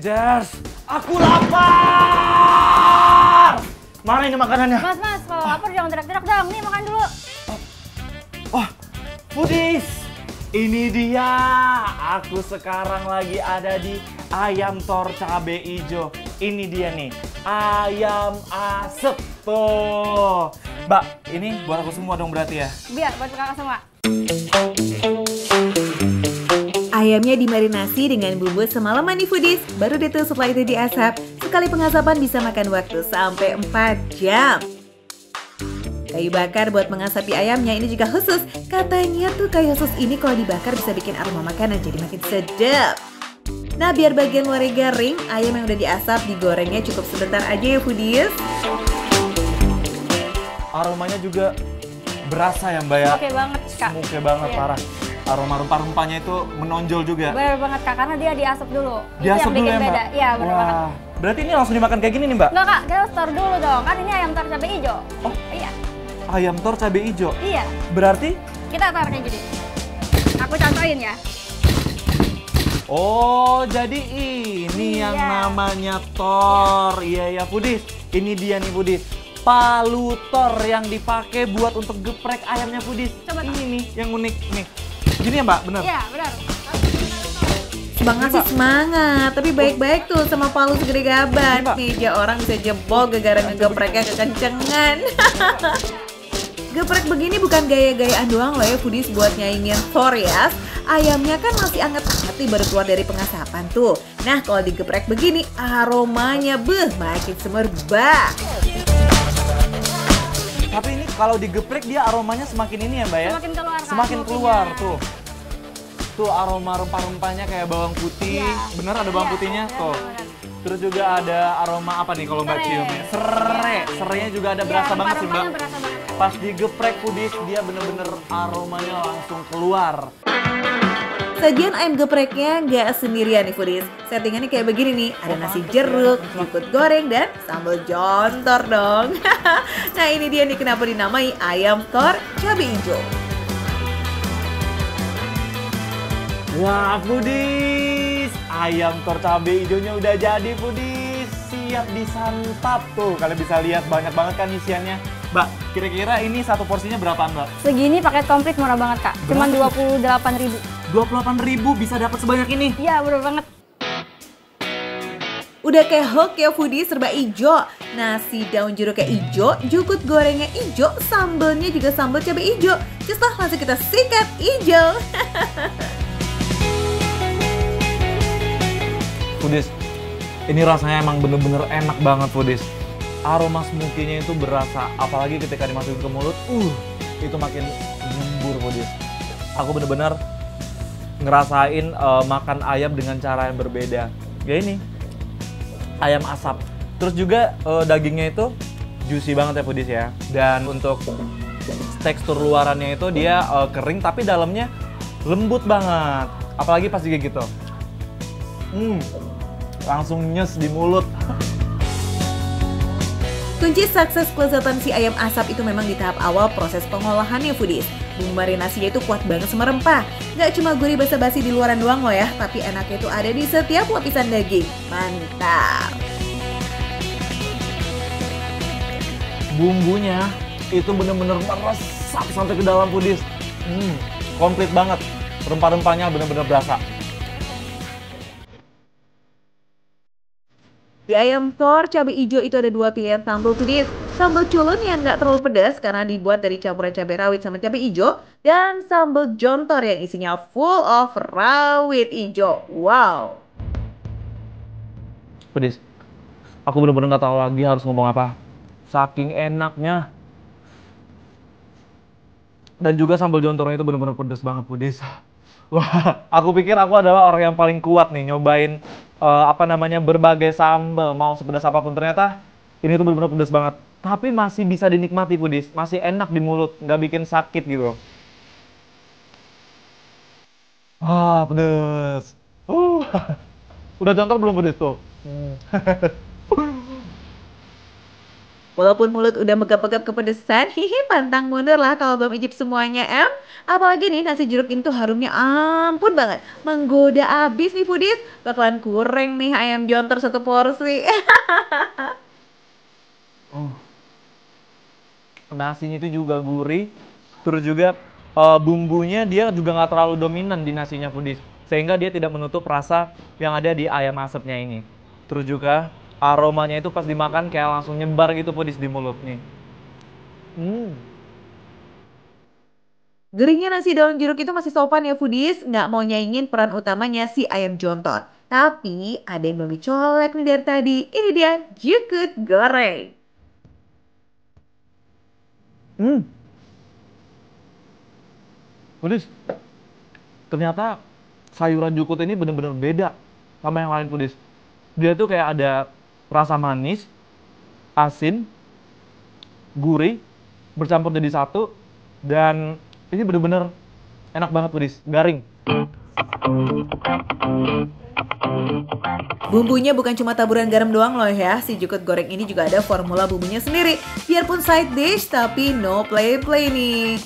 Avengers, aku lapar. Mana ini makanannya? Mas, kalau lapar jangan teriak-teriak dong. Nih makan dulu. Oh, Foodies, ini dia. Aku sekarang lagi ada di Ayam Thor Cabe Ijo. Ini dia nih, ayam asep tuh. Mbak, ini buat aku semua dong berarti ya? Biar buat kakak semua. Ayamnya dimarinasi dengan bumbu semalaman nih Foodies. Baru deh tuh setelah itu diasap. Sekali pengasapan bisa makan waktu sampai 4 jam. Kayu bakar buat mengasapi ayamnya ini juga khusus. Katanya tuh kayu khusus ini kalau dibakar bisa bikin aroma makanan jadi makin sedap. Nah biar bagian luarnya garing, ayam yang udah diasap digorengnya cukup sebentar aja ya Foodies. Aromanya juga berasa ya Mbak ya? Oke banget Kak. Oke banget, Iya. Parah. Aroma rempah-rempahnya itu menonjol juga. Bener banget Kak, karena dia diasap dulu. Diasap Itu yang dulu bikin ya Mbak? beda. Iya bener banget. Wah, berarti ini langsung dimakan kayak gini nih Mbak? Enggak Kak, kita harus taruh dulu dong. Kan ini ayam Thor cabe hijau. Oh. Iya. Ayam Thor cabe ijo. Iya. Berarti? Kita taruh kayak gini. Aku contohin ya. Oh, jadi ini yang Iya. namanya Thor. Iya ya, Foodies. Ini dia nih Foodies. Palu Thor yang dipakai buat untuk geprek ayamnya Foodies. Coba, ini nih yang unik nih. Gini ya Mbak, bener? Iya, benar. Semangat sih semangat, tapi baik-baik tuh sama palu segede gaban. Ini, Mbak. Meja orang bisa jebol gara-gara ngegepreknya kekencengan. Geprek begini bukan gaya-gayaan doang loh ya Foodies buat nyaingin Thor ya. Ayamnya kan masih anget-anget nih baru keluar dari pengasapan tuh. Nah kalau digeprek begini aromanya makin semerbak. Tapi ini kalau digeprek dia aromanya semakin ini ya Mbak ya? Semakin keluar, Kak, Semakin smoky-nya. keluar tuh. Tuh aroma rempah-rempahnya kayak bawang putih. Iya. Bener ada bawang Iya, putihnya? bener, Tuh. bener. Terus juga ada aroma apa nih kalau Mbak Serai. cium ya? Serai. Serainya juga ada berasa Iya, banget sih Mbak. rempah-rempahnya berasa banget. Pas digeprek Foodies dia bener-bener aromanya langsung keluar. Sajian ayam gepreknya nggak sendirian nih Foodies. Settingannya kayak begini nih, ada nasi jeruk, jukut goreng, dan sambal jontor dong. Nah ini dia nih kenapa dinamai ayam Thor cabe hijau. Wah Foodies, ayam Thor cabe hijaunya udah jadi Foodies. Siap disantap tuh. Kalian bisa lihat banyak banget kan isiannya. Mbak, kira-kira ini satu porsinya berapaan Mbak? Segini paket komplit murah banget Kak. Cuman Berapa? 28.000. 28.000 bisa dapat sebanyak ini. Iya, bener banget. Udah kayak hook ya Foodies serba ijo. Nasi daun jeruknya ijo, jukut gorengnya ijo, sambelnya juga sambal cabe ijo. Just lah langsung kita sikat ijo. Foodies, ini rasanya emang bener-bener enak banget Foodies. Aroma smoky-nya itu berasa, apalagi ketika dimasukin ke mulut, itu makin nyembur Foodies. Aku bener-bener ngerasain makan ayam dengan cara yang berbeda. Ya ini, ayam asap. Terus juga dagingnya itu juicy banget ya Foodies ya. Dan untuk tekstur luarannya itu dia kering tapi dalamnya lembut banget. Apalagi pas digigit tuh. Langsung nyes di mulut. Kunci sukses kelezatan si ayam asap itu memang di tahap awal proses pengolahannya Foodies. Bumbu marinasinya itu kuat banget sama rempah. Gak cuma gurih basa-basi di luaran doang loh ya, tapi enaknya itu ada di setiap lapisan daging. Mantap! Bumbunya itu bener-bener meresap sampai ke dalam Foodies. Komplit banget. Rempah-rempahnya bener-bener berasa. Di ayam Thor cabai hijau itu ada dua pilihan sambal Foodies. Sambal culun yang nggak terlalu pedas karena dibuat dari campuran cabai rawit sama cabai hijau. Dan sambal jontor yang isinya full of rawit hijau. Wow! Foodies, aku bener-bener nggak tahu lagi harus ngomong apa. Saking enaknya. Dan juga sambal jontornya itu bener-bener pedas banget Foodies. Wah, aku pikir aku adalah orang yang paling kuat nih nyobain berbagai sambal, mau sepedas apapun. Ternyata ini tuh bener-bener pedas banget. Tapi masih bisa dinikmati Foodies, masih enak di mulut, nggak bikin sakit gitu. Pedes. Udah jontor belum Foodies tuh? Walaupun mulut udah megap-megap kepedesan, hihi pantang mundur lah kalau belum icip semuanya, em. Apalagi nih nasi jeruk ini tuh harumnya ampun banget. Menggoda abis nih foodies. Bakalan kurang nih ayam jontor satu porsi. Oh, nasinya itu juga gurih, terus juga bumbunya dia juga nggak terlalu dominan di nasinya foodies, sehingga dia tidak menutup rasa yang ada di ayam asapnya ini. Terus juga aromanya itu pas dimakan kayak langsung nyebar gitu foodies di mulut nih. Gurihnya nasi daun jeruk itu masih sopan ya foodies, nggak mau nyaingin peran utamanya si ayam jontor. Tapi ada yang belum dicolek nih dari tadi. Ini dia jukut goreng. Foodies, ternyata sayuran jukut ini bener-bener beda sama yang lain foodies. Dia tuh kayak ada rasa manis, asin, gurih, bercampur jadi satu, dan ini bener-bener enak banget foodies, garing. Bumbunya bukan cuma taburan garam doang loh ya, si jukut goreng ini juga ada formula bumbunya sendiri. Biarpun side dish, tapi no play-play nih.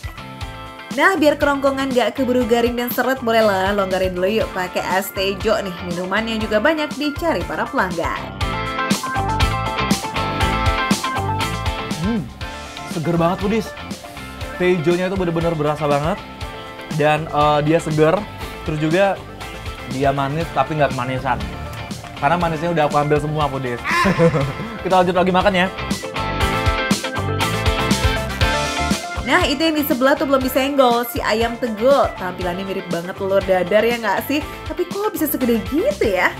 Nah, biar kerongkongan gak keburu garing dan seret, bolehlah longgarin dulu yuk pakai es tejo nih, minuman yang juga banyak dicari para pelanggan. Seger banget foodies. Tejonya itu bener-bener berasa banget, dan dia seger, terus juga dia manis tapi nggak kemanisan. Karena manisnya udah aku ambil semua foodies. Kita lanjut lagi makan ya. Nah, itu yang di sebelah tuh belum disenggol, si ayam tegul. Tampilannya mirip banget telur dadar ya nggak sih? Tapi kok bisa segede gitu ya?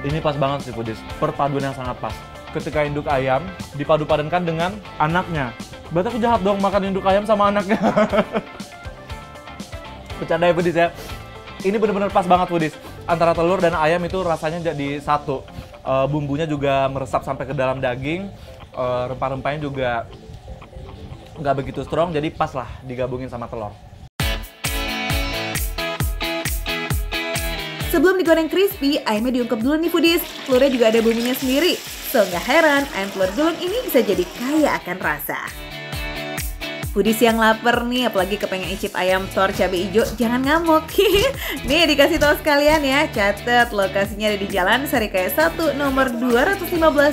Ini pas banget sih foodies, perpaduan yang sangat pas. Ketika induk ayam dipadu-padankan dengan anaknya. Berarti aku jahat dong makan induk ayam sama anaknya. Bercanda ya foodies ya. Ini bener-bener pas banget foodies. Antara telur dan ayam itu rasanya jadi satu. Bumbunya juga meresap sampai ke dalam daging. Rempah-rempahnya juga nggak begitu strong, jadi pas lah digabungin sama telur. Sebelum digoreng crispy, ayamnya diungkep dulu nih foodies. Telurnya juga ada bumbunya sendiri. So nggak heran ayam telur gulung ini bisa jadi kaya akan rasa. Foodies yang lapar nih, apalagi kepengen icip ayam tor cabai hijau, jangan ngamuk. Nih dikasih tahu sekalian ya, catet lokasinya ada di Jalan Sarikaya 1 nomor 215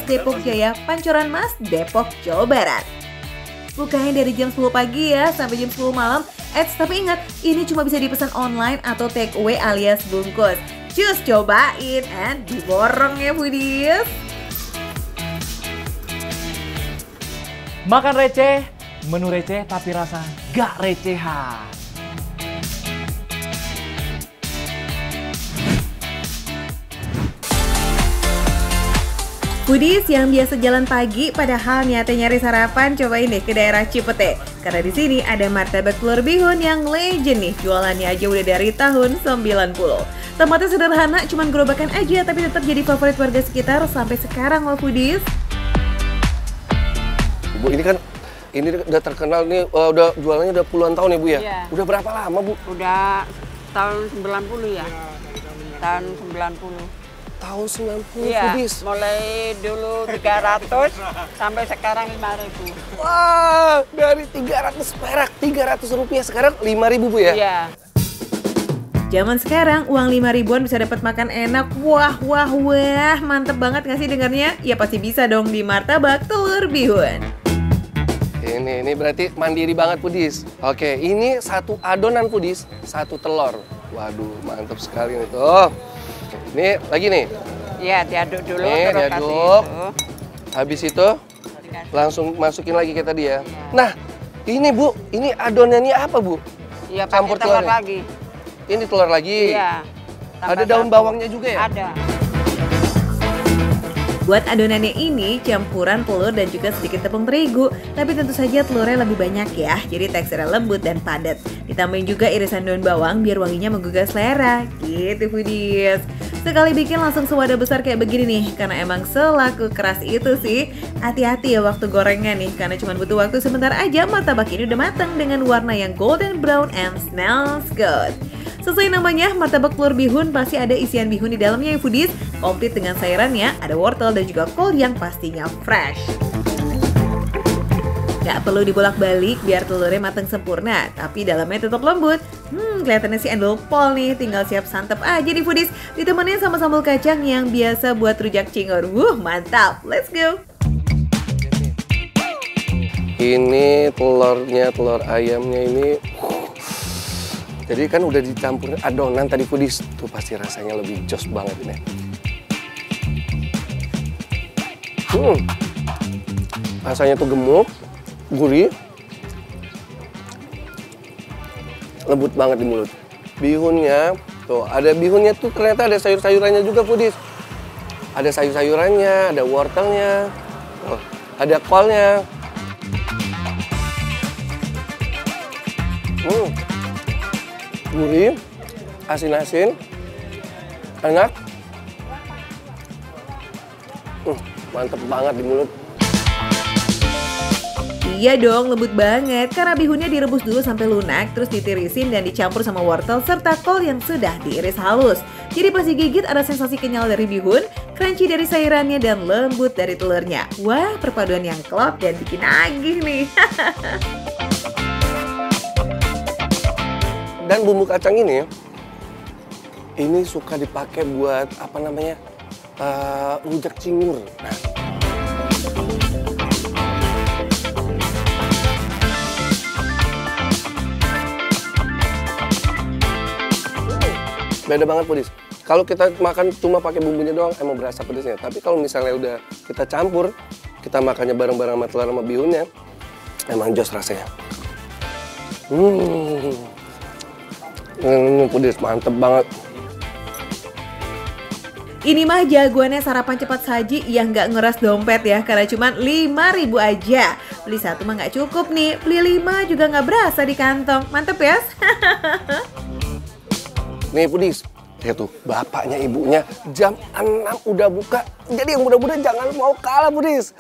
Depok Jaya, Pancoran Mas, Depok, Jawa Barat. Bukanya dari jam 10 pagi ya sampai jam 10 malam. Tapi ingat, ini cuma bisa dipesan online atau take away alias bungkus. Cus, cobain and diborong ya foodies. Makan receh, menu receh tapi rasa gak recehan. Foodies yang biasa jalan pagi padahal niatnya nyari sarapan, cobain deh ke daerah Cipete. Karena di sini ada martabak telur bihun yang legend nih, jualannya aja udah dari tahun 90. Tempatnya sederhana, cuman gerobakan aja tapi tetap jadi favorit warga sekitar sampai sekarang loh foodies. Bu, ini udah terkenal nih, udah jualannya udah puluhan tahun ya Bu ya? Iya. Udah berapa lama Bu? Udah tahun 90 ya? Tahun 90. Tahun 90 Iya, foodies. mulai dulu 300 sampai sekarang 5.000. Wah, dari 300 perak, 300 rupiah sekarang 5.000 Bu ya? Iya. Zaman sekarang uang 5 ribuan bisa dapat makan enak. Wah, mantep banget gak sih dengarnya? Ya pasti bisa dong di martabak telur bihun. Ini berarti mandiri banget foodies. Oke, ini satu adonan foodies, satu telur. Waduh, mantap sekali nih tuh. Ini lagi nih. Iya, diaduk dulu Nih, terus kasih diaduk. itu. Habis itu langsung masukin lagi kayak tadi ya. Nah, ini Bu, ini adonannya apa Bu? Iya, Campur pakai telur telurnya. lagi. Ini telur lagi. Iya. Ada Tambah daun satu. bawangnya juga ya? Ada. Buat adonannya ini campuran telur dan juga sedikit tepung terigu. Tapi tentu saja telurnya lebih banyak ya, jadi teksturnya lembut dan padat. Ditambahin juga irisan daun bawang biar wanginya menggugah selera. Gitu foodies. Sekali bikin langsung sewadah besar kayak begini nih, karena emang selaku keras itu sih. Hati-hati ya waktu gorengnya nih, karena cuma butuh waktu sebentar aja martabak ini udah matang dengan warna yang golden brown and smells good. Sesuai namanya, martabak telur bihun pasti ada isian bihun di dalamnya ya foodies. Komplit dengan sayurannya, ada wortel dan juga kol yang pastinya fresh. Gak perlu dibolak-balik biar telurnya matang sempurna, tapi dalamnya tetap lembut. Kelihatannya si endol pol nih, tinggal siap santap aja di foodies. Ditemenin sama sambal kacang yang biasa buat rujak cingur. Mantap, let's go! Ini telurnya, telur ayamnya ini. Jadi kan udah dicampur adonan tadi foodies, tuh pasti rasanya lebih jos banget ini. Rasanya tuh gemuk, gurih, lembut banget di mulut. Bihunnya, tuh ada bihunnya tuh ternyata ada sayur-sayurannya juga foodies. Ada sayur-sayurannya, ada wortelnya, tuh, ada kolnya. Gurih, asin-asin, enak. Mantep banget di mulut. Iya dong, lembut banget karena bihunnya direbus dulu sampai lunak, terus ditirisin dan dicampur sama wortel serta kol yang sudah diiris halus. Jadi pas digigit ada sensasi kenyal dari bihun, crunchy dari sayurannya dan lembut dari telurnya. Wah, perpaduan yang klop dan bikin nagih nih. Dan bumbu kacang ini suka dipakai buat apa namanya rujak cingur. Nah, beda banget pedis. Kalau kita makan cuma pakai bumbunya doang emang berasa pedesnya. Tapi kalau misalnya udah kita campur, kita makannya bareng-bareng sama telur sama bihunnya, emang jos rasanya. Pedis mantep banget. Ini mah jagoannya sarapan cepat saji yang nggak ngeras dompet ya, karena cuma 5.000 aja. Beli satu mah nggak cukup nih, beli 5 juga nggak berasa di kantong. Mantep ya? Nih Pudis, lihat tuh bapaknya ibunya jam 6 udah buka. Jadi yang muda-muda jangan mau kalah Pudis.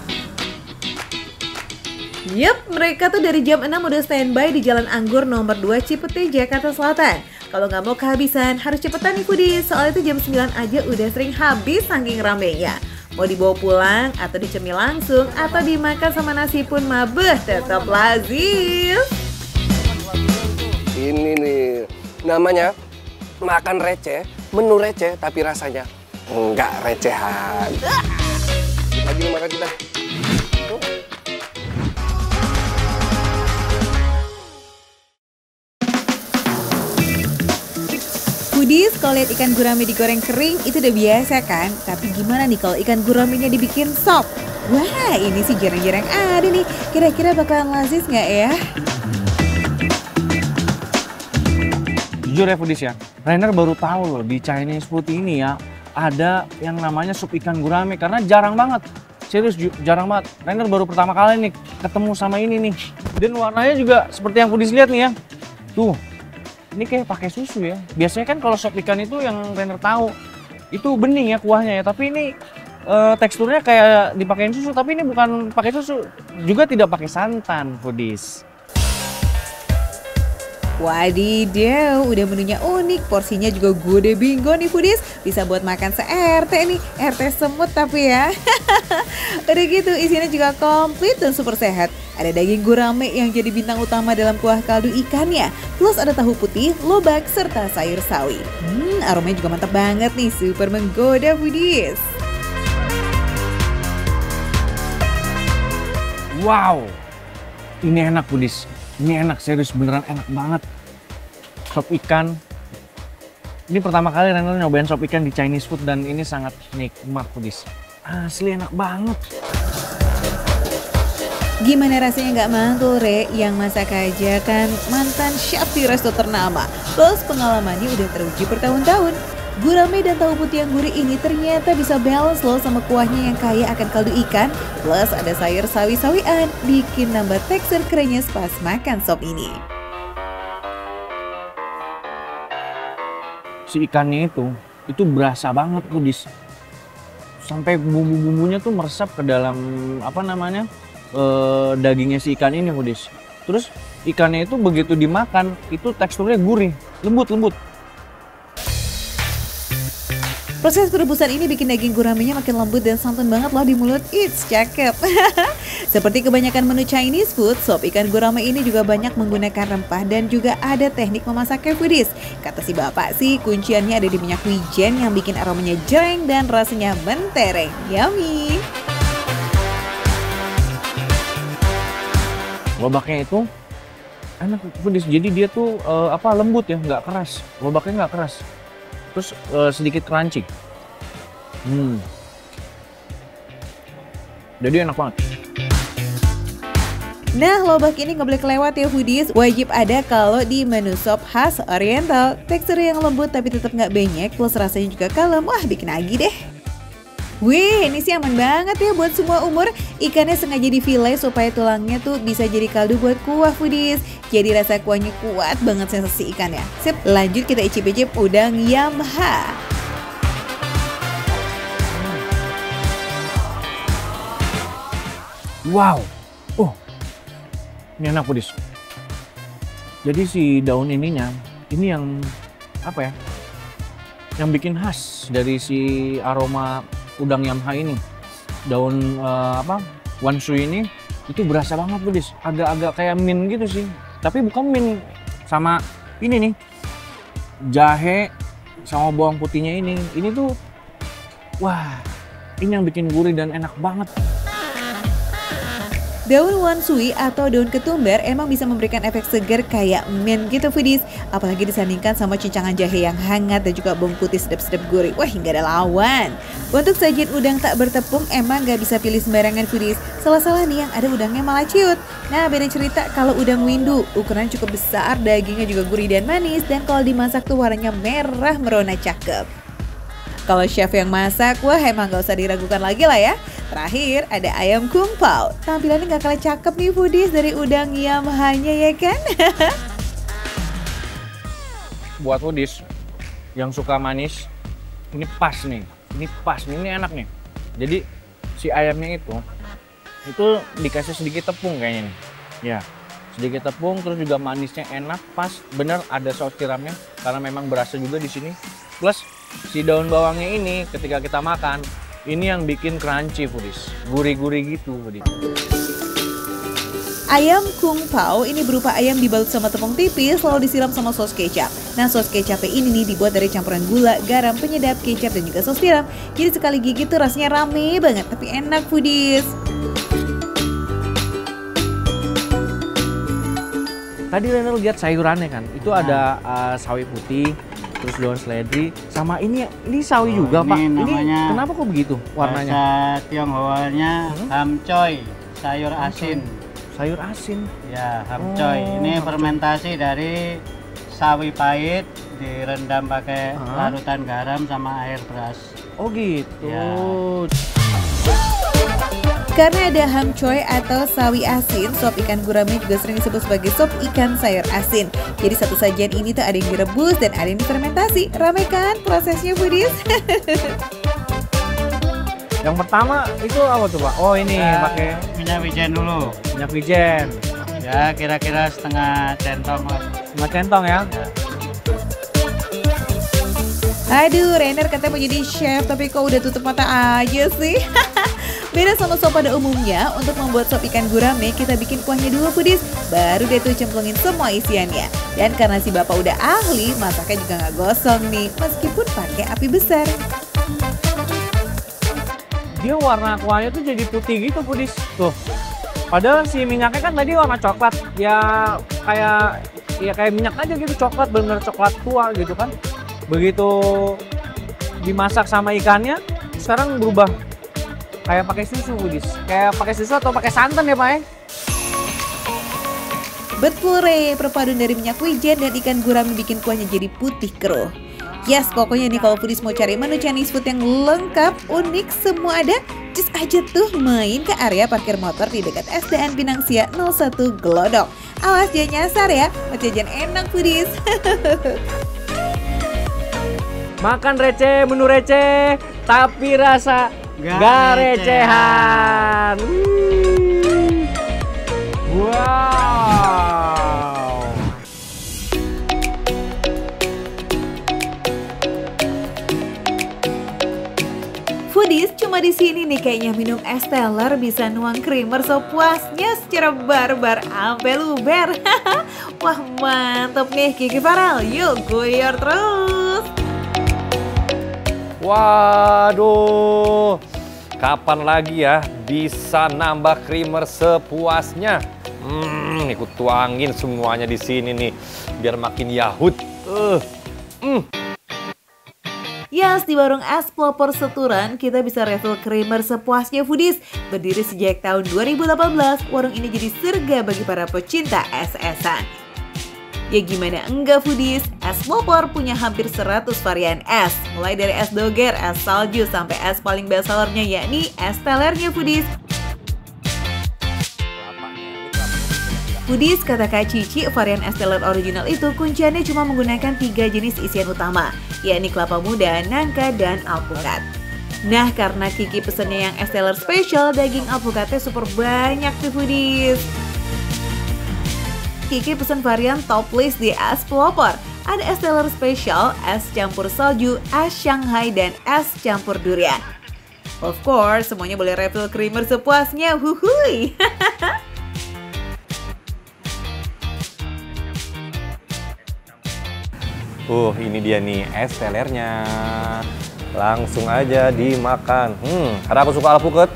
Yup, mereka tuh dari jam 6 udah standby di Jalan Anggur nomor 2 Cipete, Jakarta Selatan. Kalau nggak mau kehabisan, harus cepetan nih Foodies. Soalnya itu jam 9 aja udah sering habis saking ramenya. Mau dibawa pulang, atau dicemil langsung, atau dimakan sama nasi pun mabeh, tetap lazim. Ini nih, namanya makan receh, menu receh, tapi rasanya nggak recehan. Lagi nih makan kita. Foodies, kalau lihat ikan gurame digoreng kering itu udah biasa kan? Tapi gimana nih kalau ikan guramenya dibikin sop? Wah, ini sih jarang-jarang ada nih. Kira-kira bakalan lazis nggak ya? Jujur ya Foodies ya, Rainer baru tahu loh di Chinese food ini ya ada yang namanya sup ikan gurame karena jarang banget. Serius jarang banget. Rainer baru pertama kali nih ketemu sama ini nih. Dan warnanya juga seperti yang Foodies lihat nih ya. Tuh. Ini kayak pakai susu ya. Biasanya kan kalau sop ikan itu yang Rainer tahu itu bening ya kuahnya ya. Tapi ini teksturnya kayak dipakein susu. Tapi ini bukan pakai susu, juga tidak pakai santan, Foodies. Wadidaw, udah menunya unik, porsinya juga gede bingo nih Foodies. Bisa buat makan se-RT nih, RT semut tapi ya. Udah gitu, isinya juga komplit dan super sehat. Ada daging gurame yang jadi bintang utama dalam kuah kaldu ikannya. Plus ada tahu putih, lobak, serta sayur sawi. Aromanya juga mantap banget nih, super menggoda Foodies. Wow, ini enak Foodies. Ini enak, serius beneran enak banget. Sop ikan. Ini pertama kali Rainer nyobain sop ikan di Chinese food dan ini sangat nikmat Foodies. Asli enak banget. Gimana rasanya nggak mantul, Re? Yang masak aja kan mantan chef di resto ternama. Plus pengalamannya udah teruji bertahun-tahun. Gurame dan tahu putih yang gurih ini ternyata bisa balance loh sama kuahnya yang kaya akan kaldu ikan. Plus ada sayur sawi-sawian, bikin nambah tekstur krenyes pas makan sop ini. Si ikannya itu berasa banget Foodies. Sampai bumbu-bumbunya tuh meresap ke dalam apa namanya dagingnya si ikan ini Foodies. Terus ikannya itu begitu dimakan itu teksturnya gurih, lembut. Proses perebusan ini bikin daging gurame-nya makin lembut dan santun banget loh di mulut. It's cakep. Seperti kebanyakan menu Chinese food, sop ikan gurame ini juga banyak menggunakan rempah dan juga ada teknik memasaknya foodies. Kata si bapak sih, kunciannya ada di minyak wijen yang bikin aromanya jreng dan rasanya mentereng. Yummy! Lobaknya itu enak foodies, jadi dia tuh lembut ya, nggak keras. Lobaknya nggak keras. Terus sedikit crunchy. Jadi enak banget. Nah, lobak ini nggak boleh kelewat ya foodies. Wajib ada kalau di menu sop khas Oriental. Tekstur yang lembut tapi tetap nggak benyek, plus rasanya juga kalem. Wah, bikin lagi deh. Wih, ini sih aman banget ya buat semua umur. Ikannya sengaja di fillet supaya tulangnya tuh bisa jadi kaldu buat kuah foodies. Jadi rasa kuahnya kuat banget sensasi ikannya. Sip, lanjut kita icip-icip udang Yamha. Wow, ini enak foodies. Jadi si daun ininya, ini yang apa ya? Yang bikin khas dari si aroma udang Yamha ini. Daun wanshui ini itu berasa banget foodies. Agak-agak kayak mint gitu sih. Tapi bukan mint sama ini nih. Jahe sama bawang putihnya ini. Ini tuh wah, ini yang bikin gurih dan enak banget. Daun wanshui atau daun ketumbar emang bisa memberikan efek segar kayak mint gitu foodies. Apalagi disandingkan sama cincangan jahe yang hangat dan juga bawang putih sedap-sedap gurih. Wah, nggak ada lawan. Untuk sajian udang tak bertepung emang nggak bisa pilih sembarangan foodies. Salah-salah nih yang ada udangnya malah ciut. Nah, beda cerita kalau udang windu. Ukuran cukup besar, dagingnya juga gurih dan manis. Dan kalau dimasak tuh warnanya merah merona cakep. Kalau chef yang masak, wah emang gak usah diragukan lagi lah ya. Terakhir ada ayam kung pao. Tampilannya gak kalah cakep nih foodies dari udang Yamha-nya ya kan? Buat foodies yang suka manis, ini pas nih. Ini pas nih, ini enak nih. Jadi si ayamnya itu dikasih sedikit tepung kayaknya nih. Ya, sedikit tepung terus juga manisnya enak, pas bener ada saus tiramnya karena memang berasa juga di sini. Plus si daun bawangnya ini ketika kita makan, ini yang bikin crunchy foodies, gurih-gurih gitu foodies. Ayam kung pao ini berupa ayam dibalut sama tepung tipis lalu disiram sama saus kecap. Nah, saus kecapnya ini nih dibuat dari campuran gula, garam, penyedap, kecap dan juga saus tiram. Jadi sekali gigit tuh rasanya rame banget tapi enak foodies. Tadi Rene lihat sayurannya kan, itu ada sawi putih, terus daun seledri, sama ini sawi juga Pak. Ini kenapa kok begitu warnanya? Bahasa Tionghoanya hamcoy, sayur asin. Sayur asin? Ya, hamcoy. Ini fermentasi dari sawi pahit, direndam pakai larutan garam sama air beras. Oh gitu. Ya. Karena ada hamcoy atau sawi asin, sop ikan gurame juga sering disebut sebagai sop ikan sayur asin. Jadi satu sajian ini tuh ada yang direbus dan ada yang difermentasi. Ramai kan prosesnya foodies? Yang pertama itu apa tuh Pak? Oh ini pakai minyak wijen dulu. minyak wijen. Ya, kira-kira setengah centong lah. Setengah centong ya. Aduh, Rainer katanya mau jadi chef tapi kok udah tutup mata aja sih. Beda sama sop pada umumnya, untuk membuat sop ikan gurame kita bikin kuahnya dulu foodies, baru deh tuh cemplungin semua isiannya. Dan karena si bapak udah ahli, masaknya juga nggak gosong nih, meskipun pakai api besar. Dia warna kuahnya tuh jadi putih gitu foodies. Tuh. Padahal si minyaknya kan tadi warna coklat, ya kayak minyak aja gitu, coklat, bener-bener coklat tua gitu kan. Begitu dimasak sama ikannya, sekarang berubah kayak pakai susu foodies. Kayak pakai susu atau pakai santan ya Pak ya? Betul Re, perpaduan dari minyak wijen dan ikan gurame bikin kuahnya jadi putih keruh. Yes, pokoknya nih kalau foodies mau cari menu Chinese food yang lengkap, unik, semua ada, just aja tuh main ke area parkir motor di dekat SDN Pinangsia 01 Glodok. Awas jangan nyasar ya, mau jajan enak foodies. Makan receh, menu receh, tapi rasa gak recehan. Wow. Cuma di sini nih kayaknya minum es teler bisa nuang creamer sepuasnya secara barbar sampai luber. Wah mantep nih Kiki Farel, yuk goyor terus. Waduh, kapan lagi ya bisa nambah creamer sepuasnya? Ikut tuangin semuanya di sini nih, biar makin yahut. Yes, di warung es pelopor Seturan kita bisa refill creamer sepuasnya foodies. Berdiri sejak tahun 2018, warung ini jadi surga bagi para pecinta es-esan. Ya gimana enggak foodies, es pelopor punya hampir 100 varian es. Mulai dari es doger, es salju, sampai es paling best sellernya yakni es telernya foodies. Foodies, kata Kak Cici, varian es teler original itu kunciannya cuma menggunakan 3 jenis isian utama, yakni kelapa muda, nangka, dan alpukat. Nah, karena Kiki pesennya yang es teler spesial, daging alpukatnya super banyak tuh foodies. Kiki pesen varian top list di es pelopor. Ada es teler spesial, es campur salju, es Shanghai, dan es campur durian. Of course, semuanya boleh refill creamer sepuasnya, huhuy. Ini dia nih es telernya. Langsung aja dimakan. Karena aku suka alpukat,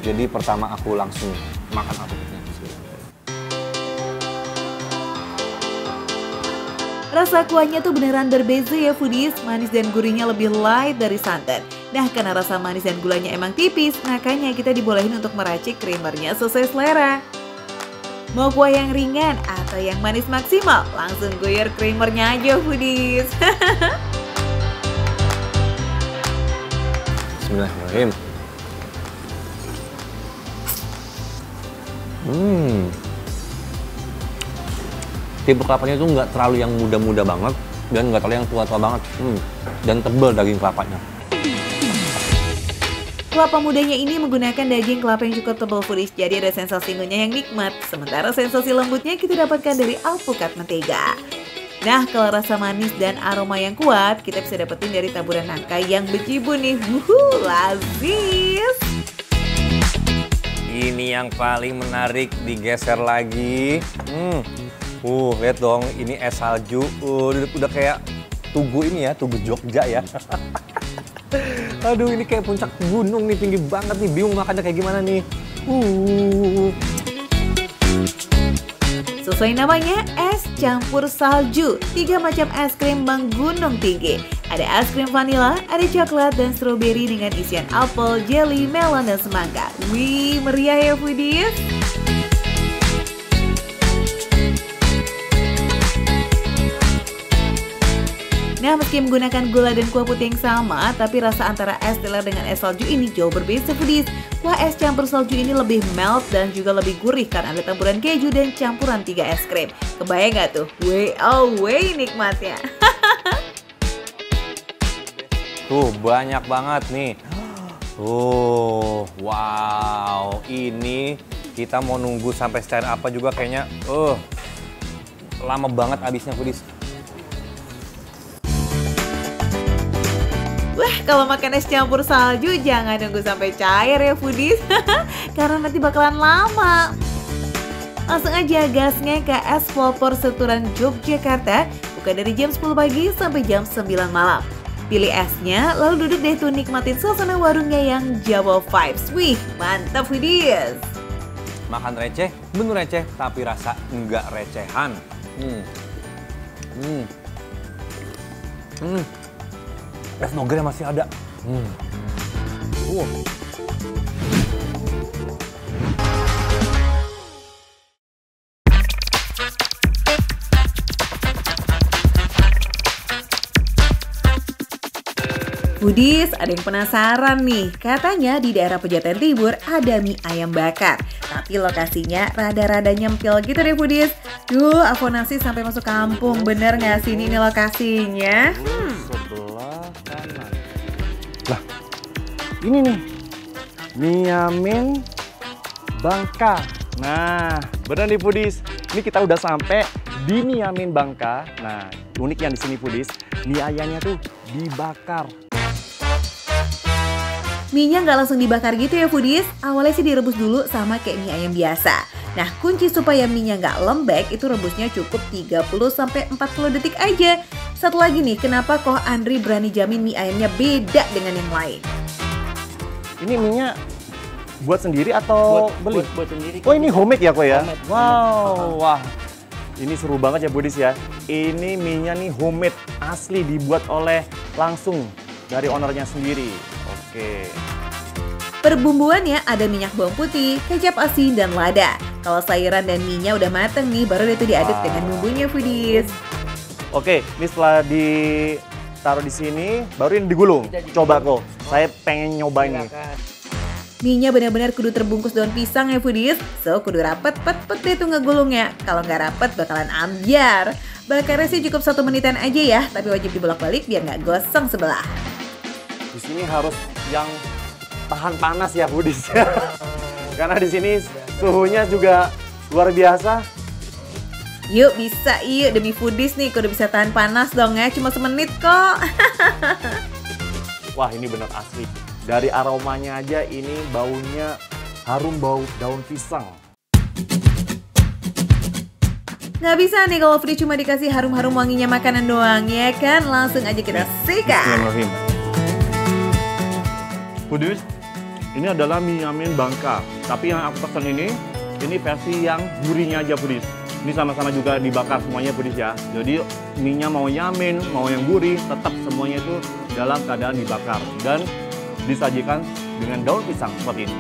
jadi pertama aku langsung makan alpukatnya. Rasa kuahnya tuh beneran berbeza ya foodies, manis dan gurihnya lebih light dari santan. Nah, karena rasa manis dan gulanya emang tipis, makanya kita dibolehin untuk meracik creamernya sesuai selera. Mau kuah yang ringan atau yang manis maksimal, langsung goyor creamernya aja foodies. Bismillahirrahmanirrahim. Tipe kelapanya itu nggak terlalu yang muda-muda banget dan nggak terlalu yang tua-tua banget. Dan tebal daging kelapanya. Kelapa mudanya ini menggunakan daging kelapa yang cukup tebal foodies, jadi ada sensasi ngunyah yang nikmat. Sementara sensasi lembutnya kita dapatkan dari alpukat mentega. Nah, kalau rasa manis dan aroma yang kuat, kita bisa dapetin dari taburan nangka yang bejibun nih. Lazis! Ini yang paling menarik, digeser lagi. Lihat dong, ini es salju. Udah kayak tugu ini ya, tugu Jogja ya. Aduh, ini kayak puncak gunung nih, tinggi banget nih. Bingung makannya kayak gimana nih. Sesuai namanya, es campur salju. 3 macam es krim menggunung tinggi. Ada es krim vanila, ada coklat dan stroberi dengan isian apel, jelly, melon, dan semangka. Wih, meriah ya foodies. Nah, meski menggunakan gula dan kuah putih yang sama, tapi rasa antara es teler dengan es salju ini jauh berbeda foodies. Kuah es campur salju ini lebih melt dan juga lebih gurih karena ada taburan keju dan campuran 3 es krim. Kebayang gak tuh? Way nikmatnya. Tuh, banyak banget nih. Wow, ini kita mau nunggu sampai secair apa juga kayaknya. Lama banget habisnya foodies. Wah, kalau makan es campur salju jangan nunggu sampai cair ya foodies. Karena nanti bakalan lama. Langsung aja gasnya ke es pelopor Seturan Yogyakarta. Buka dari jam 10 pagi sampai jam 9 malam. Pilih esnya, lalu duduk deh tuh nikmatin suasana warungnya yang Jawa vibes. Wih, mantap foodies. Makan receh, bener receh, tapi rasa enggak recehan. Es nogernya masih ada. Foodies, ada yang penasaran nih. Katanya di daerah Pejaten Timur ada mie ayam bakar. Tapi lokasinya rada-rada nyempil gitu deh foodies. Duh, aku nasi sampai masuk kampung. Bener nggak sih ini lokasinya? Sebelah kanan. Lah, ini nih. Miamin Bangka. Nah, bener nih foodies. Ini kita udah sampai di Miamin Bangka. Nah, uniknya di sini foodies, mie ayamnya tuh dibakar. Mie-nya nggak langsung dibakar gitu ya foodies. Awalnya sih direbus dulu sama kayak mie ayam biasa. Nah, kunci supaya mie-nya nggak lembek itu rebusnya cukup 30-40 detik aja. Satu lagi nih, kenapa kok Andri berani jamin mie ayamnya beda dengan yang lain? Ini mie-nya buat sendiri atau beli? Buat sendiri. Oh, ini homemade ya kok ya? Homemade. Wow, wah. Ini seru banget ya Budis ya. Ini mie-nya nih homemade, asli dibuat oleh langsung dari ownernya sendiri. Oke. Perbumbuannya ada minyak bawang putih, kecap asin, dan lada. Kalau sayuran dan mie-nya udah mateng nih, baru itu diaduk dengan bumbunya foodies. Oke, ini setelah ditaruh di sini, baru ini digulung. Coba kok, saya pengen nyobain nih. Mie-nya benar-benar kudu terbungkus daun pisang ya foodies. So kudu rapet, pet deh tuh ngegulungnya. Kalau nggak rapet bakalan ambyar. Bakarnya sih cukup 1 menitan aja ya, tapi wajib dibolak-balik biar nggak gosong sebelah. Di sini harus yang tahan panas ya foodies. Karena di sini suhunya juga luar biasa. Yuk bisa, yuk demi foodies nih kudu bisa tahan panas dong ya, cuma semenit kok. Wah, ini bener asli. Dari aromanya aja ini baunya harum bau daun pisang. Nggak bisa nih kalau foodies cuma dikasih harum-harum wanginya makanan doang ya kan. Langsung aja kita sikat. Bismillahirrahmanirrahim. Foodies, ini adalah mie yamin Bangka. Tapi yang aku pesan ini versi yang gurihnya aja foodies. Ini sama-sama juga dibakar semuanya foodies ya. Jadi mie-nya mau yamin, mau yang gurih, tetap semuanya itu dalam keadaan dibakar. Dan disajikan dengan daun pisang seperti ini.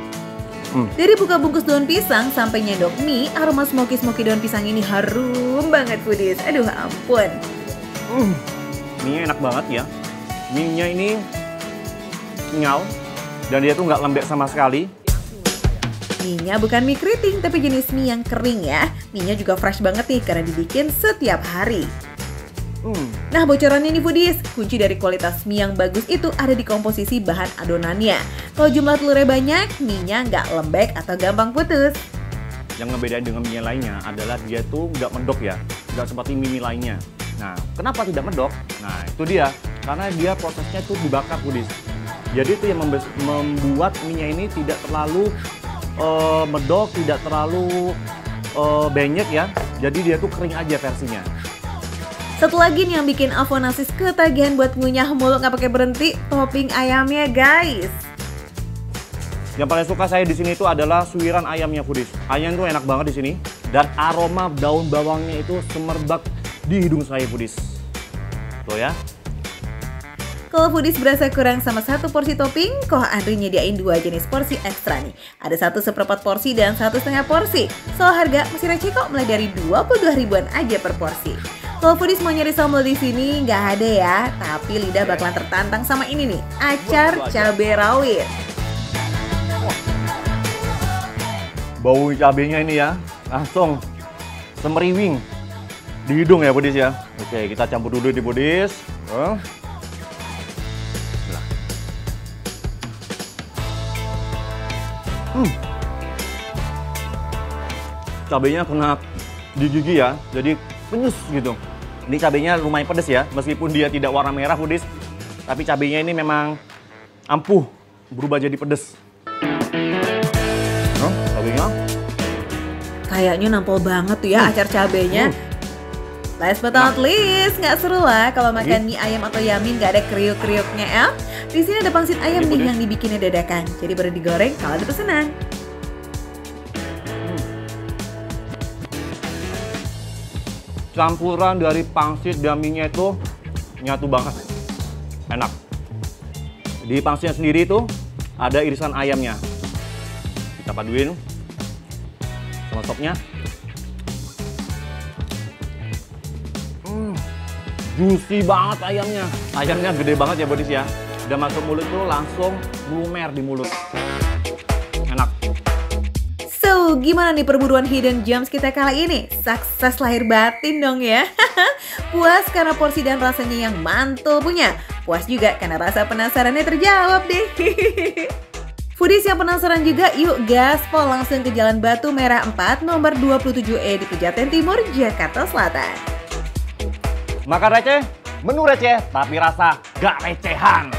Dari buka bungkus daun pisang sampai nyendok mie, aroma smoky daun pisang ini harum banget foodies. Aduh ampun. Mie-nya enak banget ya. Mie-nya ini kenyal dan dia tuh nggak lembek sama sekali. Mie-nya bukan mie keriting tapi jenis mie yang kering ya. Mie-nya juga fresh banget nih karena dibikin setiap hari. Nah bocorannya nih foodies, kunci dari kualitas mie yang bagus itu ada di komposisi bahan adonannya. Kalau jumlah telurnya banyak, mie-nya nggak lembek atau gampang putus. Yang ngebedain dengan mie lainnya adalah dia tuh nggak medok ya, nggak seperti mie lainnya. Nah, kenapa tidak medok? Nah itu dia, karena dia prosesnya tuh dibakar foodies. Jadi itu yang membuat mie-nya ini tidak terlalu medok, tidak terlalu benyek ya. Jadi dia tuh kering aja versinya. Satu lagi nih yang bikin Avonasis ketagihan buat ngunyah mulu nggak pakai berhenti, topping ayamnya guys. Yang paling suka saya di sini itu adalah suiran ayamnya foodies. Ayam tuh enak banget di sini dan aroma daun bawangnya itu semerbak di hidung saya foodies. Tuh ya. Kalau foodies berasa kurang sama 1 porsi topping, Koh Andri nyediain 2 jenis porsi ekstra nih. Ada 1 seperempat porsi dan 1,5 porsi. Soal harga masih receh kok, mulai dari 22 ribuan aja per porsi. Kalau foodies mau nyari sambal di sini nggak ada ya, tapi lidah bakalan tertantang sama ini nih, acar cabai rawit. Bau cabenya ini ya, langsung semeriwing di hidung ya foodies ya. Oke, kita campur dulu di foodies. Cabenya kena di gigi ya, jadi penyus gitu. Ini cabenya lumayan pedas ya, meskipun dia tidak warna merah foodies, tapi cabenya ini memang ampuh berubah jadi pedas. Cabenya Kayaknya nampol banget tuh ya acar cabenya. Last but not least, nggak seru lah kalau makan mie ayam atau yamin nggak ada kriuk-kriuknya ya. Di sini ada pangsit ayam nih yang dibikinnya dadakan, jadi baru digoreng kalau ada pesanan. Campuran dari pangsit dan mie-nya itu nyatu banget, enak. Di pangsitnya sendiri itu ada irisan ayamnya. Kita paduin sama sopnya. Juicy banget ayamnya. Ayamnya gede banget ya foodies ya. Udah masuk mulut tuh langsung lumer di mulut. Enak. So, gimana nih perburuan hidden gems kita kali ini? Sukses lahir batin dong ya. Puas karena porsi dan rasanya yang mantul punya. Puas juga karena rasa penasarannya terjawab deh. Foodies yang penasaran juga, yuk gaspol langsung ke Jalan Batu Merah 4 nomor 27E di Pejaten Timur, Jakarta Selatan. Makan receh, menu receh, tapi rasa gak recehan.